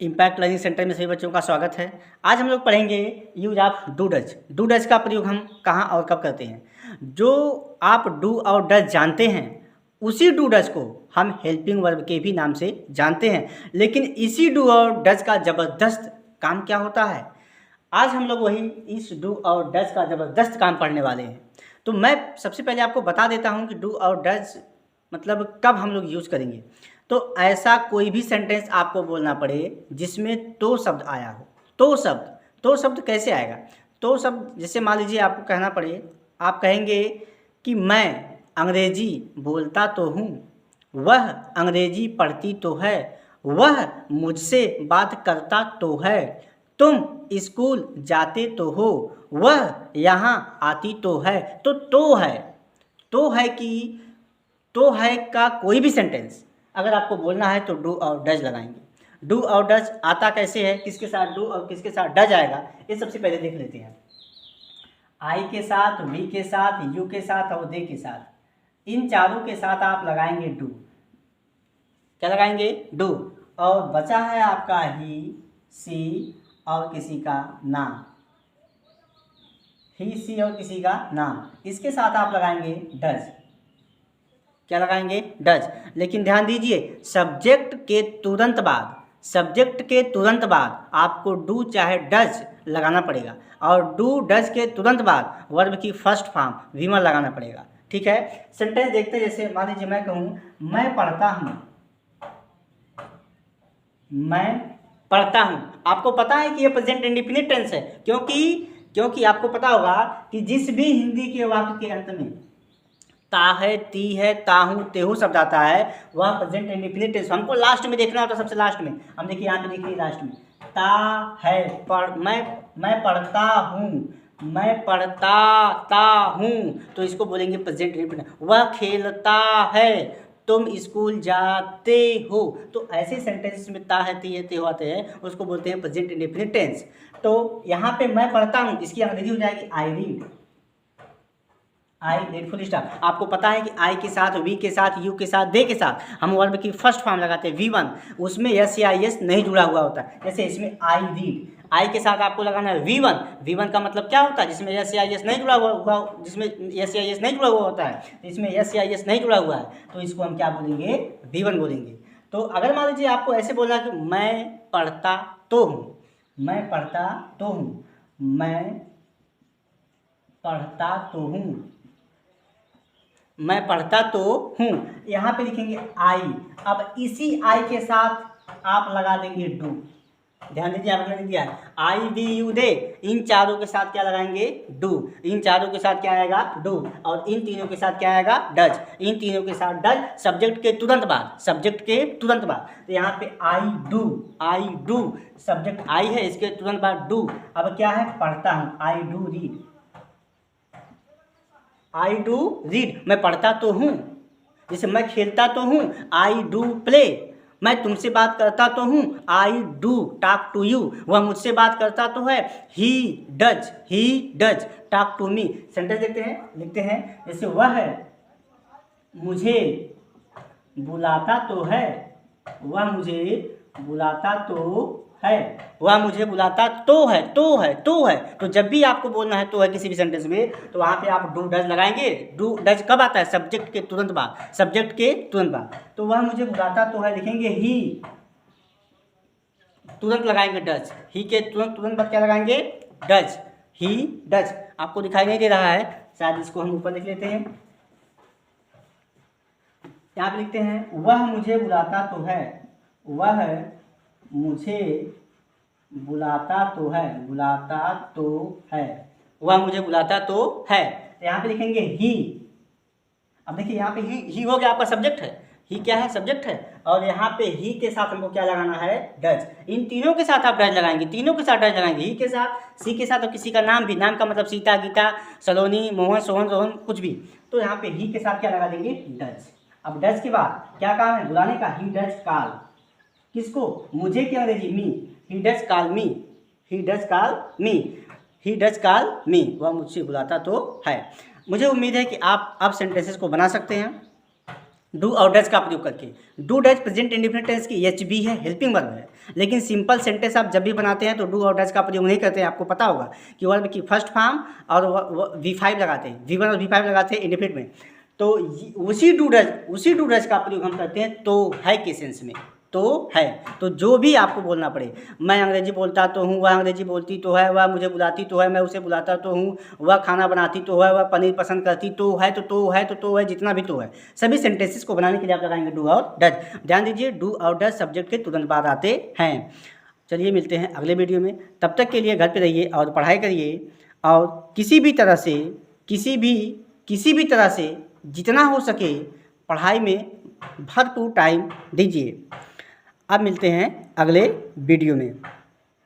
Impact learning centre में सभी बच्चों का स्वागत है। आज हम लोग पढ़ेंगे use of do does. Do does का प्रयोग हम कहाँ और कब करते हैं। जो आप डू और डज जानते हैं उसी डू डज को हम हेल्पिंग वर्ब के भी नाम से जानते हैं, लेकिन इसी डू और डज का ज़बरदस्त काम क्या होता है, आज हम लोग वही इस डू और डज का ज़बरदस्त काम पढ़ने वाले हैं। तो मैं सबसे पहले आपको बता देता हूँ कि डू और डज मतलब कब हम लोग यूज़ करेंगे। तो ऐसा कोई भी सेंटेंस आपको बोलना पड़े जिसमें तो शब्द आया हो। तो शब्द कैसे आएगा? तो शब्द जैसे मान लीजिए आपको कहना पड़े, आप कहेंगे कि मैं अंग्रेजी बोलता तो हूँ, वह अंग्रेजी पढ़ती तो है, वह मुझसे बात करता तो है, तुम स्कूल जाते तो हो, वह यहाँ आती तो है। तो है, तो है कि तो है का कोई भी सेंटेंस अगर आपको बोलना है तो डू और डज लगाएंगे। डू और डज आता कैसे है, किसके साथ डू और किसके साथ डज आएगा, ये सबसे पहले देख लेते हैं। आई के साथ, वी के साथ, यू के साथ और दे के साथ, इन चारों के साथ आप लगाएंगे डू। क्या लगाएंगे? डू। और बचा है आपका ही, सी और किसी का नाम, ही, सी और किसी का नाम, इसके साथ आप लगाएंगे डज। क्या लगाएंगे? डज। लेकिन ध्यान दीजिए, सब्जेक्ट के तुरंत बाद आपको डू चाहे डज लगाना पड़ेगा, और डू डज के तुरंत बाद वर्ब की फर्स्ट फॉर्म वीमर लगाना पड़ेगा। ठीक है, सेंटेंस देखते हैं। जैसे मान लीजिए मैं कहूँ मैं पढ़ता हूँ, मैं पढ़ता हूँ। आपको पता है कि ये प्रेजेंट इंडेफिनिट टेंस है, क्योंकि आपको पता होगा कि जिस भी हिंदी के वाक्य के अंत में ता है, ती है, ताहू, तेहू शब्द आता है वह प्रेजेंट इंडेफिनिट टेंस। हमको लास्ट में देखना होता है, सबसे लास्ट में। हम देखिए यहाँ पे, देखिए लास्ट में ता है, मैं पढ़ता हूँ, तो इसको बोलेंगे प्रेजेंट इंडेफिनिट। वह खेलता है, तुम स्कूल जाते हो। तो ऐसे सेंटेंस में ता है, ती है, तेहू आते हैं, उसको बोलते हैं प्रेजेंट इंडेफिनिट टेंस। तो यहाँ पे मैं पढ़ता हूँ, इसकी अंग्रेजी हो जाएगी I read. I read full stop. आपको पता है कि आई के साथ, वी के साथ, यू के साथ, दे के साथ हम वर्ब की फर्स्ट फॉर्म लगाते हैं V1। उसमें एस या आई एस नहीं जुड़ा हुआ होता है। जैसे इसमें आई रीड, आई के साथ आपको लगाना है V1 का मतलब क्या होता है? जिसमें एस या आई एस नहीं जुड़ा हुआ, जिसमें एस या आई एस नहीं जुड़ा हुआ होता है, इसमें एस या आई एस नहीं जुड़ा हुआ है, तो इसको हम क्या बोलेंगे? V1 बोलेंगे। तो अगर मान लीजिए आपको ऐसे बोलना कि मैं पढ़ता तो हूँ, मैं पढ़ता तो हूँ, मैं पढ़ता तो हूँ, मैं पढ़ता तो हूँ, यहाँ पे लिखेंगे आई। अब इसी आई के साथ आप लगा देंगे डू। ध्यान दीजिए, आपने लिख दिया आई, वी, यू, दे, इन चारों के साथ क्या लगाएंगे? डू। इन चारों के साथ क्या आएगा? डू। और इन तीनों के साथ क्या आएगा? डज। इन तीनों के साथ डज, सब्जेक्ट के तुरंत बाद। तो यहाँ पे आई डू, सब्जेक्ट आई है, इसके तुरंत बाद डू। अब क्या है? पढ़ता हूँ, I do read. I do read, मैं पढ़ता तो हूँ। जैसे मैं खेलता तो हूँ, आई डू प्ले। मैं तुमसे बात करता तो हूँ, I do talk to you. वह मुझसे बात करता तो है, he does talk to me. Sentence देखते हैं, लिखते हैं। जैसे वह मुझे बुलाता तो है, वह मुझे बुलाता तो है, वह मुझे बुलाता तो है। तो जब भी आपको बोलना है तो है किसी भी सेंटेंस में, तो वहाँ पे आप डू डज लगाएंगे। डू डज कब आता है? सब्जेक्ट के तुरंत बाद। तो वह मुझे बुलाता तो है, लिखेंगे ही, तुरंत लगाएंगे डज। ही के तुरंत बाद क्या लगाएंगे? Does, he does. आपको दिखाई नहीं दे रहा है शायद, इसको हम ऊपर लिख लेते हैं। यहाँ पे लिखते हैं वह मुझे बुलाता तो है, वह मुझे बुलाता तो है, वह मुझे बुलाता तो है। तो यहाँ पे लिखेंगे ही। अब देखिए यहाँ पे ही हो गया, आपका सब्जेक्ट है। ही क्या है? सब्जेक्ट है। और यहाँ पे ही के साथ हमको क्या लगाना है? डज। इन तीनों के साथ आप डज लगाएंगे, ही के साथ, सी के साथ, और किसी का नाम भी, नाम का मतलब सीता, गीता, सलोनी, मोहन, सोहन, रोहन, कुछ भी। तो यहाँ पे ही के साथ क्या लगा देंगे? डज। अब डज के बाद क्या काम है? बुलाने का। ही डज कॉल, किसको? मुझे की अंग्रेजी मी। ही डज कॉल मी, वह मुझसे बुलाता तो है। मुझे उम्मीद है कि आप अब सेंटेंसेस को बना सकते हैं डू और डज का प्रयोग करके। Do does present indefinite tense की एचबी है, हेल्पिंग वर्ब है। लेकिन सिंपल सेंटेंस आप जब भी बनाते हैं तो डू और डज का प्रयोग नहीं करते हैं। आपको पता होगा कि वर्ब की फर्स्ट फॉर्म और V5 लगाते हैं, V1 और V5 लगाते हैं इंडेफिनिट में। तो उसी डू डज का प्रयोग हम करते हैं तो है के सेंस में, तो है। तो जो भी आपको बोलना पड़े, मैं अंग्रेजी बोलता तो हूँ, वह अंग्रेजी बोलती तो है, वह मुझे बुलाती तो है, मैं उसे बुलाता तो हूँ, वह खाना बनाती तो है, वह पनीर पसंद करती तो है, तो है, जितना भी तो है, सभी सेंटेंसेस को बनाने के लिए आप लगाएंगे डू और डज। ध्यान दीजिए, डू और डज सब्जेक्ट के तुरंत बाद आते हैं। चलिए मिलते हैं अगले वीडियो में, तब तक के लिए घर पे रहिए और पढ़ाई करिए, और किसी भी तरह से जितना हो सके पढ़ाई में भरपूर टाइम दीजिए। अब मिलते हैं अगले वीडियो में।